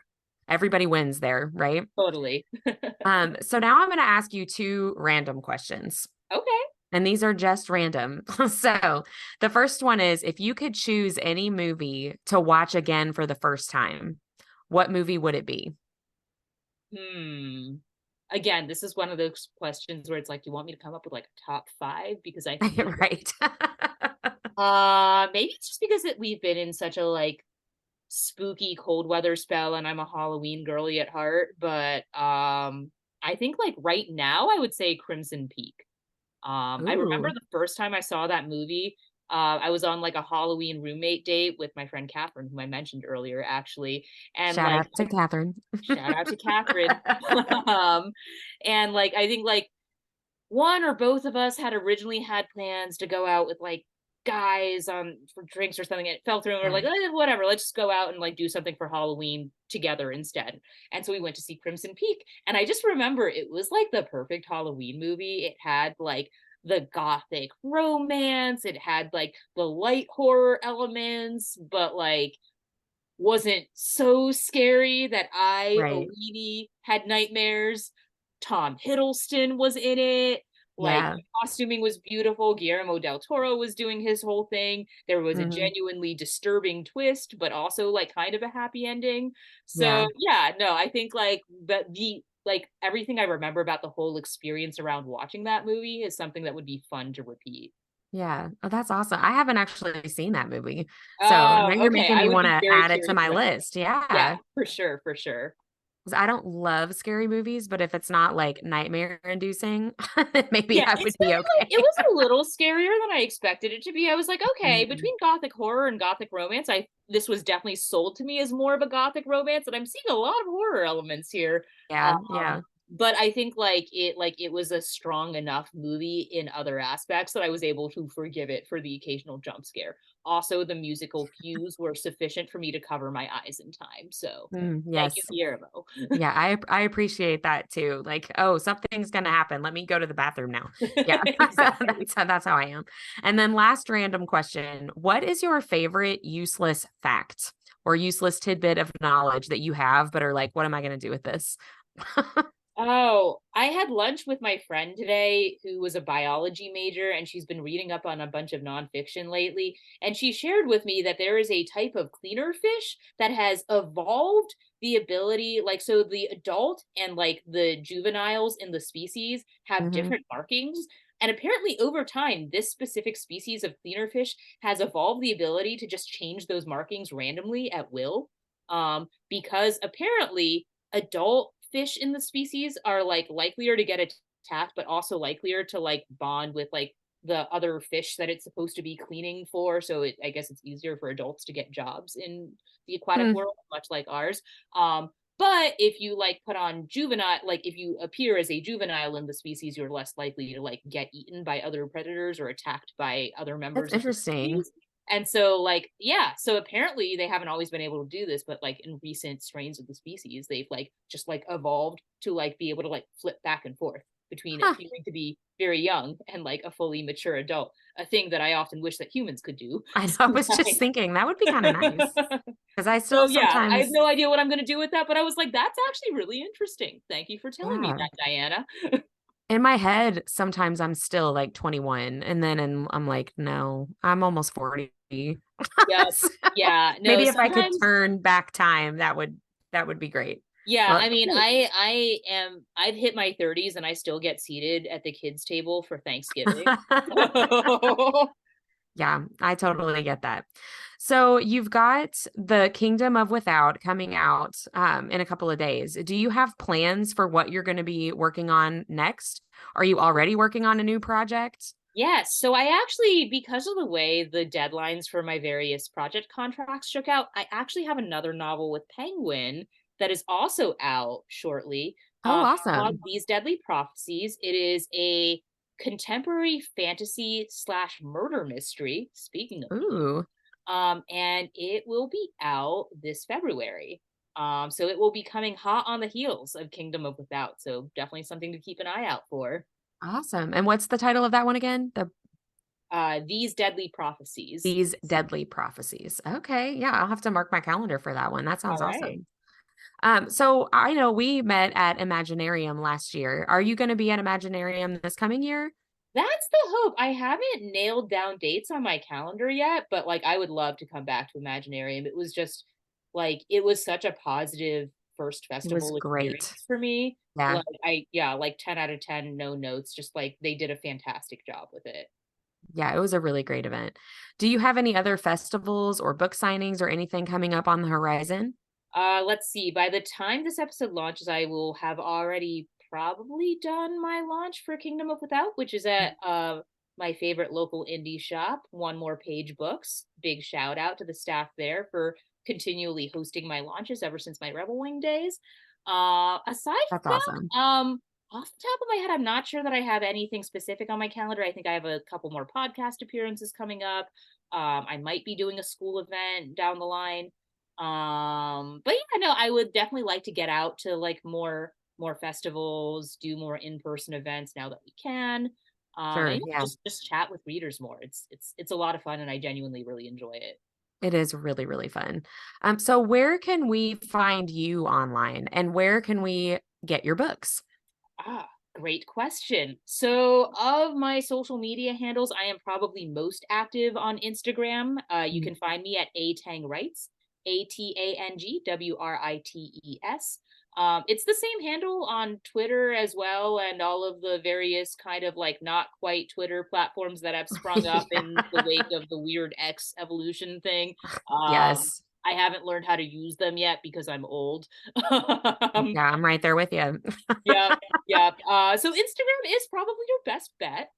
Speaker 1: everybody wins there, right?
Speaker 2: Totally.
Speaker 1: So now I'm going to ask you two random questions,
Speaker 2: Okay.
Speaker 1: and these are just random. So the first one is if you could choose any movie to watch again for the first time, what movie would it be?
Speaker 2: Hmm. Again, this is one of those questions where it's like, do you want me to come up with like a top five? Because I think
Speaker 1: Right.
Speaker 2: maybe it's just because we've been in such a like spooky cold weather spell and I'm a Halloween girly at heart, but I think like right now I would say Crimson Peak. I remember
Speaker 1: Ooh,
Speaker 2: the first time I saw that movie, I was on like a Halloween roommate date with my friend Catherine, who I mentioned earlier, actually. And
Speaker 1: shout
Speaker 2: like,
Speaker 1: out to Catherine.
Speaker 2: shout out to Catherine. um, and like, I think like one or both of us had originally had plans to go out with like guys for drinks or something. It fell through and we're
Speaker 1: Yeah.
Speaker 2: like, whatever, let's just go out and like do something for Halloween together instead. And so we went to see Crimson Peak. And I just remember it was like the perfect Halloween movie. It had like the gothic romance, it had like the light horror elements, but like wasn't so scary that I, a
Speaker 1: Right.
Speaker 2: weenie, had nightmares. Tom Hiddleston was in it. Like
Speaker 1: Yeah.
Speaker 2: the costuming was beautiful. Guillermo del Toro was doing his whole thing. There was a
Speaker 1: Hmm.
Speaker 2: genuinely disturbing twist, but also like kind of a happy ending. So
Speaker 1: Yeah.
Speaker 2: yeah, no, I think like the like everything I remember about the whole experience around watching that movie is something that would be fun to repeat.
Speaker 1: Yeah. Oh, that's awesome. I haven't actually seen that movie. So now
Speaker 2: Oh,
Speaker 1: you're
Speaker 2: okay.
Speaker 1: making
Speaker 2: I
Speaker 1: me
Speaker 2: would
Speaker 1: want
Speaker 2: be
Speaker 1: to
Speaker 2: very
Speaker 1: add it to
Speaker 2: curious
Speaker 1: my
Speaker 2: about it.
Speaker 1: list.
Speaker 2: Yeah,
Speaker 1: Yeah.
Speaker 2: for sure, for sure.
Speaker 1: 'Cause I don't love scary movies, but if it's not like nightmare inducing, then maybe
Speaker 2: Yeah,
Speaker 1: I
Speaker 2: it's
Speaker 1: would be
Speaker 2: really like it
Speaker 1: okay.
Speaker 2: was a little scarier than I expected it to be. I was like, okay,
Speaker 1: Mhm.
Speaker 2: between gothic horror and gothic romance, I this was definitely sold to me as more of a gothic romance, and I'm seeing a lot of horror elements here.
Speaker 1: Yeah. Yeah.
Speaker 2: But I think like it was a strong enough movie in other aspects that I was able to forgive it for the occasional jump scare. Also, the musical cues were sufficient for me to cover my eyes in time. So thank you,
Speaker 1: Yes.
Speaker 2: Guillermo.
Speaker 1: Yeah, I appreciate that too. Like, oh, something's gonna happen. Let me go to the bathroom now. Yeah,
Speaker 2: Exactly.
Speaker 1: that's how I am. And then last random question: what is your favorite useless fact? or useless tidbit of knowledge that you have, but are like, what am I going to do with this?
Speaker 2: Oh, I had lunch with my friend today who was a biology major, and she's been reading up on a bunch of nonfiction lately. And she shared with me that there is a type of cleaner fish that has evolved the ability, like, so the adult and like the juveniles in the species have
Speaker 1: Hmm.
Speaker 2: different markings. And apparently, over time, this specific species of cleaner fish has evolved the ability to just change those markings randomly at will. Because apparently, adult fish in the species are like likelier to get attacked, but also likelier to like bond with like the other fish that it's supposed to be cleaning for. So I guess it's easier for adults to get jobs in the aquatic
Speaker 1: Hmm.
Speaker 2: world, much like ours. But if you like put on juvenile, like if you appear as a juvenile in the species, you're less likely to like get eaten by other predators or attacked by other
Speaker 1: That's
Speaker 2: members of the
Speaker 1: interesting.
Speaker 2: species. And so, like, yeah, so apparently they haven't always been able to do this, but like in recent strains of the species, they've like just like evolved to like be able to like flip back and forth between
Speaker 1: Huh.
Speaker 2: appearing to be very young and like a fully mature adult, a thing that I often wish that humans could do.
Speaker 1: I know, I
Speaker 2: Since
Speaker 1: was just thinking that would be kind of nice because I
Speaker 2: So
Speaker 1: still
Speaker 2: yeah, I have
Speaker 1: sometimes,
Speaker 2: no idea what I'm going to do with that, but I was like, that's actually really interesting. Thank you for telling me
Speaker 1: yeah,
Speaker 2: that, Diana.
Speaker 1: in my head, sometimes I'm still like 21, and then I'm like, no, I'm almost 40.
Speaker 2: Yep.
Speaker 1: So
Speaker 2: Yeah. No,
Speaker 1: maybe if I could
Speaker 2: sometimes.
Speaker 1: turn back time, that would be great.
Speaker 2: Yeah,
Speaker 1: Well,
Speaker 2: I mean,
Speaker 1: cool.
Speaker 2: I've hit my 30s and I still get seated at the kids' table for Thanksgiving. So,
Speaker 1: Yeah, I totally get that. So you've got the Kingdom of Without coming out in a couple of days. Do you have plans for what you're going to be working on next? Are you already working on a new project?
Speaker 2: yes, so I actually, because of the way the deadlines for my various project contracts shook out, I actually have another novel with Penguin that is also out shortly.
Speaker 1: Oh,
Speaker 2: It's called
Speaker 1: awesome.
Speaker 2: These Deadly Prophecies. It is a contemporary fantasy slash murder mystery. Speaking of
Speaker 1: Ooh,
Speaker 2: and it will be out this February. So it will be coming hot on the heels of Kingdom of Without. So definitely something to keep an eye out for.
Speaker 1: awesome. And what's the title of that one again?
Speaker 2: These Deadly Prophecies.
Speaker 1: These Deadly Prophecies. Okay, yeah, I'll have to mark my calendar for that one. That sounds
Speaker 2: All right.
Speaker 1: awesome. So I know we met at Imaginarium last year. Are you going to be at Imaginarium this coming year?
Speaker 2: That's the hope. I haven't nailed down dates on my calendar yet, but like I would love to come back to Imaginarium. It was just like it was such a positive first
Speaker 1: It was
Speaker 2: festival
Speaker 1: great.
Speaker 2: experience for me.
Speaker 1: Yeah.
Speaker 2: Like I yeah, like 10 out of 10, no notes. Just like they did a fantastic job with it.
Speaker 1: Yeah, it was a really great event. Do you have any other festivals or book signings or anything coming up on the horizon?
Speaker 2: Let's see. By the time this episode launches, I will have already probably done my launch for Kingdom of Without, which is at my favorite local indie shop, One More Page Books. Big shout out to the staff there for continually hosting my launches ever since my Rebelwing days. Aside
Speaker 1: That's
Speaker 2: from
Speaker 1: awesome.
Speaker 2: that, off the top of my head, I'm not sure that I have anything specific on my calendar. I think I have a couple more podcast appearances coming up. I might be doing a school event down the line. But yeah, no, I would definitely like to get out to like more festivals, do more in-person events now that we can.
Speaker 1: Sure.
Speaker 2: And yeah,
Speaker 1: Yeah.
Speaker 2: just chat with readers more. It's a lot of fun and I genuinely really enjoy it.
Speaker 1: It is really, really fun. So where can we find you online and where can we get your books?
Speaker 2: Great question. So, of my social media handles, I am probably most active on Instagram. You
Speaker 1: Mm.
Speaker 2: can find me at A Tang Writes, ATANGWRITES. It's the same handle on Twitter as well, and all of the various kind of like not quite Twitter platforms that have sprung up in the
Speaker 1: Yeah.
Speaker 2: wake of the weird X evolution thing. Um,
Speaker 1: Yes.
Speaker 2: I haven't learned how to use them yet because I'm old. um,
Speaker 1: Yeah, I'm right there with you.
Speaker 2: yeah, yeah. So Instagram is probably your best bet.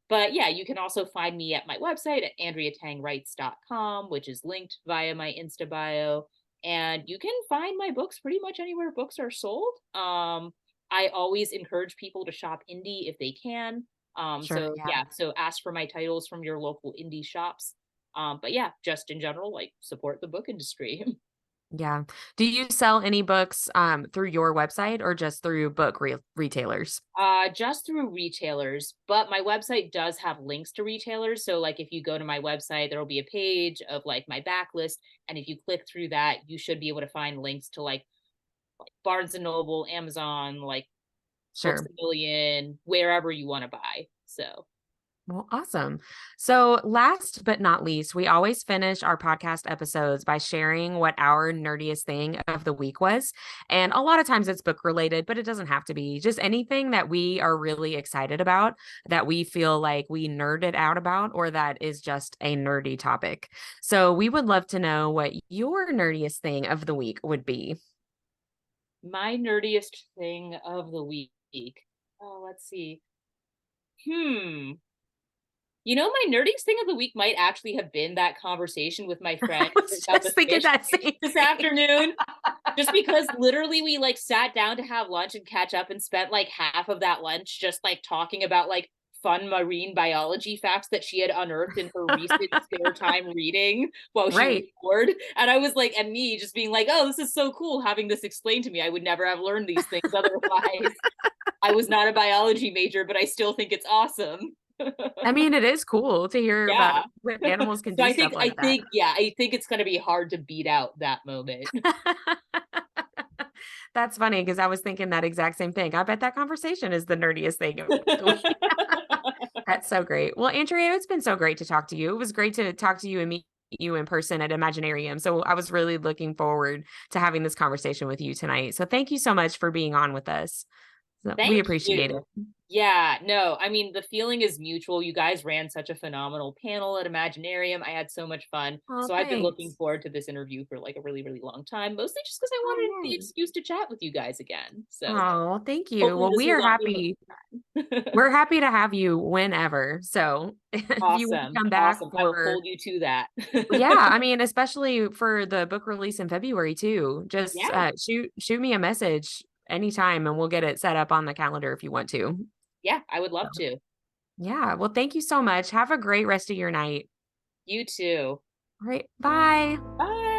Speaker 2: But yeah, you can also find me at my website at andreatangwrites.com, which is linked via my Insta bio. And you can find my books pretty much anywhere books are sold. I always encourage people to shop indie if they can.
Speaker 1: Sure.
Speaker 2: So
Speaker 1: Yeah.
Speaker 2: yeah, so ask for my titles from your local indie shops. But yeah, just in general, like support the book industry.
Speaker 1: Yeah. Do you sell any books through your website or just through book retailers?
Speaker 2: Just through retailers, but my website does have links to retailers. So like if you go to my website, there will be a page of like my backlist. And if you click through that, you should be able to find links to like Barnes and Noble, Amazon, like Books
Speaker 1: Sure.
Speaker 2: a Million, wherever you want to buy. So
Speaker 1: Well, awesome. So, last but not least, we always finish our podcast episodes by sharing what our nerdiest thing of the week was. And a lot of times it's book related, but it doesn't have to be. Just anything that we are really excited about, that we feel like we nerded out about, or that is just a nerdy topic. So, we would love to know what your nerdiest thing of the week would be.
Speaker 2: my nerdiest thing of the week. Oh, let's see. Hmm. My nerdiest thing of the week might actually have been that conversation with my friend
Speaker 1: I was
Speaker 2: about the
Speaker 1: just thinking
Speaker 2: fish
Speaker 1: that same
Speaker 2: this
Speaker 1: thing.
Speaker 2: afternoon. Just because literally we like sat down to have lunch and catch up and spent like half of that lunch just like talking about like fun marine biology facts that she had unearthed in her recent spare time reading while she was
Speaker 1: Right.
Speaker 2: bored. And I was like, and me just being like, oh, this is so cool having this explained to me. I would never have learned these things otherwise. I was not a biology major, but I still think it's awesome.
Speaker 1: I mean, it is cool to hear about
Speaker 2: Yeah.
Speaker 1: when animals can
Speaker 2: So
Speaker 1: do stuff like that.
Speaker 2: I think it's gonna be hard to beat out that moment.
Speaker 1: That's funny because I was thinking that exact same thing. I bet that conversation is the nerdiest thing of the week. That's so great. Well, Andrea, it's been so great to talk to you. It was great to talk to you and meet you in person at Imaginarium. So I was really looking forward to having this conversation with you tonight. So thank you so much for being on with us. So we
Speaker 2: Thank
Speaker 1: appreciate
Speaker 2: you.
Speaker 1: it.
Speaker 2: Yeah, no, I mean, the feeling is mutual. You guys ran such a phenomenal panel at Imaginarium. I had so much fun.
Speaker 1: Oh,
Speaker 2: So I've been looking
Speaker 1: thanks.
Speaker 2: forward to this interview for like a really, really long time, mostly just because I
Speaker 1: Oh,
Speaker 2: wanted the
Speaker 1: yay.
Speaker 2: excuse to chat with you guys again. So
Speaker 1: Oh, thank you.
Speaker 2: hopefully
Speaker 1: Well,
Speaker 2: this
Speaker 1: we
Speaker 2: was
Speaker 1: are
Speaker 2: on purpose
Speaker 1: happy.
Speaker 2: this time.
Speaker 1: We're happy to have you whenever. So if you want to
Speaker 2: Awesome.
Speaker 1: come back
Speaker 2: Awesome. I will
Speaker 1: for,
Speaker 2: hold you to that.
Speaker 1: yeah, I mean, especially for the book release in February too, just
Speaker 2: Yeah.
Speaker 1: shoot me a message anytime and we'll get it set up on the calendar if you want to.
Speaker 2: Yeah, I would
Speaker 1: So,
Speaker 2: love to.
Speaker 1: yeah. Well, thank you so much. Have a great rest of your night.
Speaker 2: You too.
Speaker 1: All right. Bye.
Speaker 2: Bye.